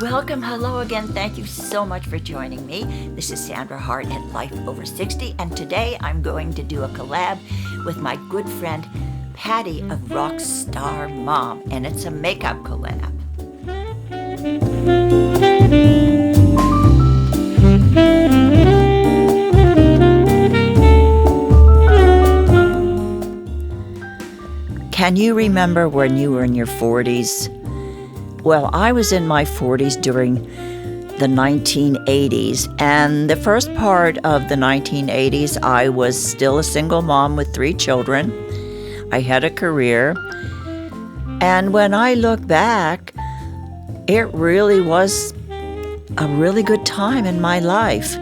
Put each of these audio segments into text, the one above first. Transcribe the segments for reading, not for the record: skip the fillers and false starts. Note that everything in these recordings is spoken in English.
Welcome, hello again. Thank you so much for joining me. This is Sandra Hart at Life Over 60, and today I'm going to do a collab with my good friend Patty of Rxstarmom, and it's a makeup collab. Can you remember when you were in your 40s? Well, I was in my 40s during the 1980s, and the first part of the 1980s, I was still a single mom with 3 children. I had a career, and when I look back, it really was a really good time in my life.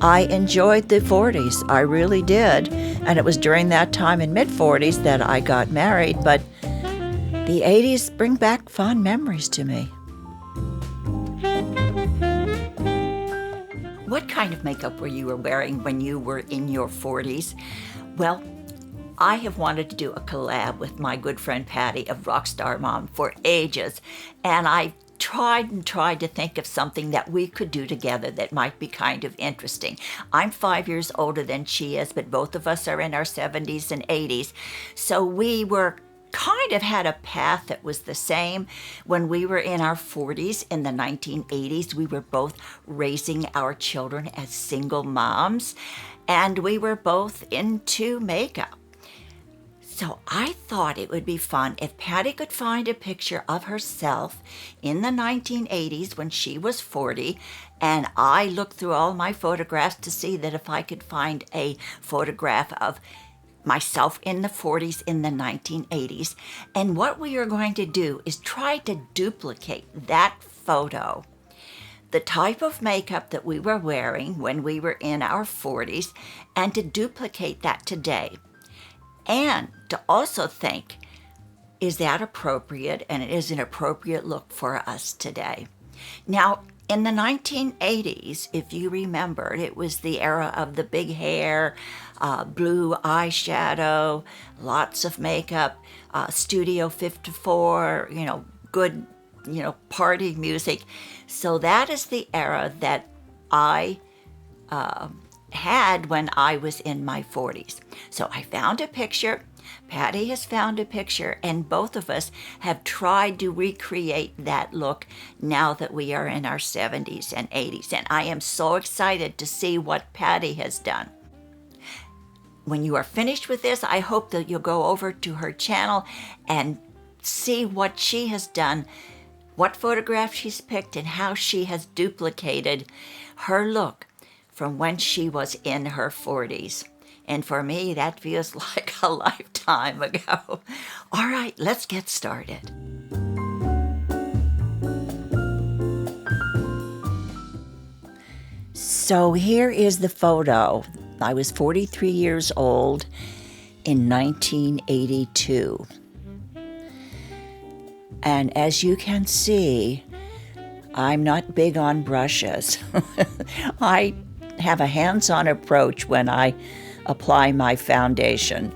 I enjoyed the 40s, I really did, and it was during that time in mid-40s that I got married, but the 80s bring back fond memories to me. What kind of makeup were you wearing when you were in your 40s? Well, I have wanted to do a collab with my good friend Patty of Rxstarmom for ages, and I tried to think of something that we could do together that might be kind of interesting. I'm 5 years older than she is, but both of us are in our 70s and 80s, so we were kind of had a path that was the same. When we were in our 40s in the 1980s, we were both raising our children as single moms, and we were both into makeup. So I thought it would be fun if Patty could find a picture of herself in the 1980s when she was 40, and I looked through all my photographs to see that if I could find a photograph of myself in the 40s in the 1980s. And what we are going to do is try to duplicate that photo, the type of makeup that we were wearing when we were in our 40s, and to duplicate that today. And to also think, is that appropriate, and it is an appropriate look for us today. Now, in the 1980s, if you remember, it was the era of the big hair, blue eyeshadow, lots of makeup, Studio 54, good, party music. So that is the era that I had when I was in my 40s. So I found a picture. Patty has found a picture, and both of us have tried to recreate that look now that we are in our 70s and 80s. And I am so excited to see what Patty has done. When you are finished with this, I hope that you'll go over to her channel and see what she has done, what photographs she's picked, and how she has duplicated her look from when she was in her 40s. And for me, that feels like a lifetime ago. All right, let's get started. So here is the photo. I was 43 years old in 1982. And as you can see, I'm not big on brushes. I have a hands-on approach when I apply my foundation.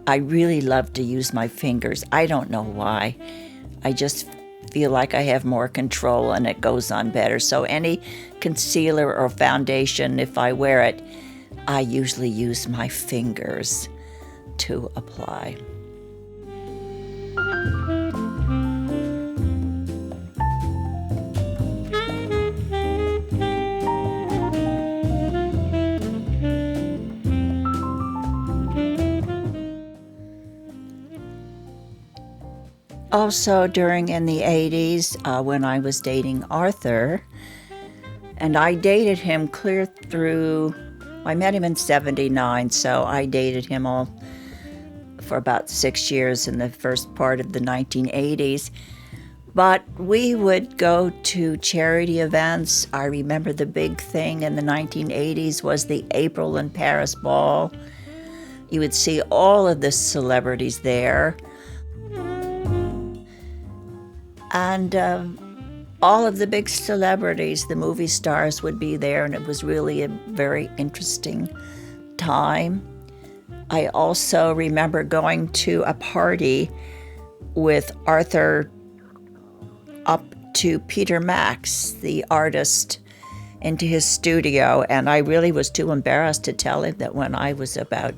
I really love to use my fingers. I don't know why. I just feel like I have more control and it goes on better. So any concealer or foundation, if I wear it, I usually use my fingers to apply. Also, in the 80s, when I was dating Arthur, and I dated him clear through, I met him in 79, so I dated him all for about 6 years in the first part of the 1980s. But we would go to charity events. I remember the big thing in the 1980s was the April in Paris ball. You would see all of the celebrities there. And all of the big celebrities, the movie stars would be there, and it was really a very interesting time. I also remember going to a party with Arthur up to Peter Max, the artist, into his studio, and I really was too embarrassed to tell him that when I was about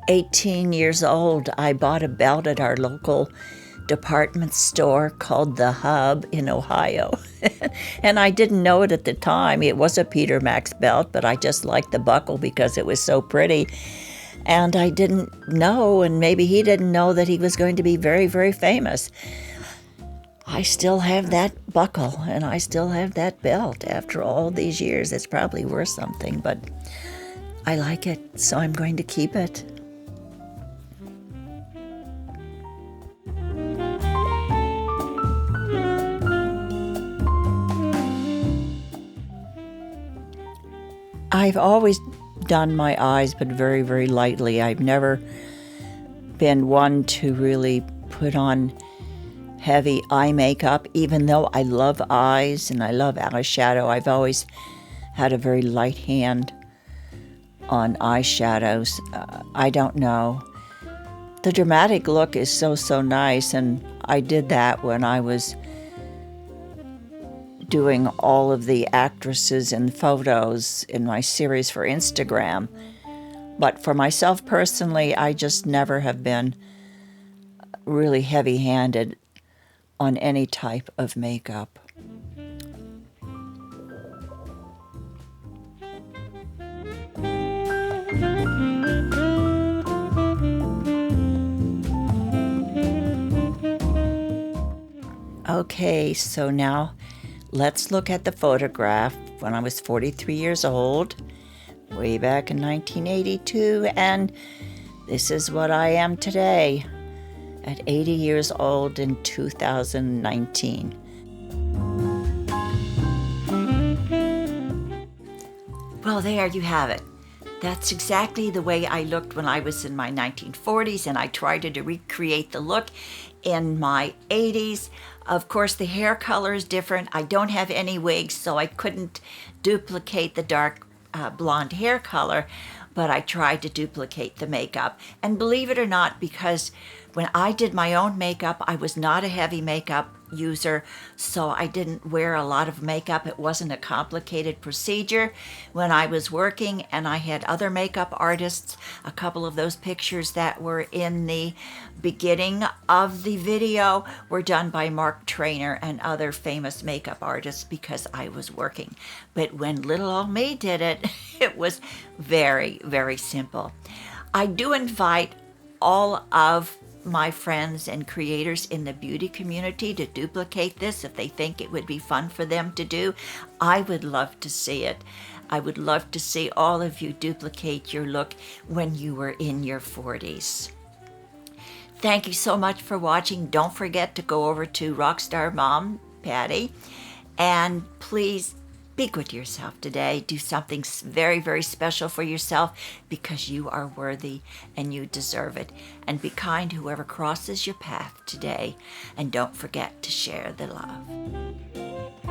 18 years old, I bought a belt at our local department store called The Hub in Ohio. And I didn't know it at the time. It was a Peter Max belt, but I just liked the buckle because it was so pretty. And I didn't know, and maybe he didn't know, that he was going to be very, very famous. I still have that buckle, and I still have that belt after all these years. It's probably worth something, but I like it, so I'm going to keep it. I've always done my eyes, but very, very lightly. I've never been one to really put on heavy eye makeup, even though I love eyes and I love eyeshadow. I've always had a very light hand on eyeshadows. I don't know. The dramatic look is so, so nice, and I did that when I was doing all of the actresses and photos in my series for Instagram. But for myself personally, I just never have been really heavy-handed on any type of makeup. Okay, so now let's look at the photograph when I was 43 years old, way back in 1982, and this is what I am today at 80 years old in 2019. Well, there you have it. That's exactly the way I looked when I was in my 1940s, and I tried to recreate the look in my 80s. Of course, the hair color is different. I don't have any wigs, so I couldn't duplicate the dark blonde hair color, but I tried to duplicate the makeup. And believe it or not, because when I did my own makeup, I was not a heavy makeup user, so I didn't wear a lot of makeup. It wasn't a complicated procedure. When I was working and I had other makeup artists, a couple of those pictures that were in the beginning of the video were done by Mark Trainer and other famous makeup artists because I was working. But when little old me did it, it was very, very simple. I do invite all of my friends and creators in the beauty community to duplicate this if they think it would be fun for them to do. I would love to see it. I would love to see all of you duplicate your look when you were in your 40s. Thank you so much for watching. Don't forget to go over to Rxstarmom, Patty, and please be good to yourself today. Do something very, very special for yourself because you are worthy and you deserve it. And be kind to whoever crosses your path today. And don't forget to share the love.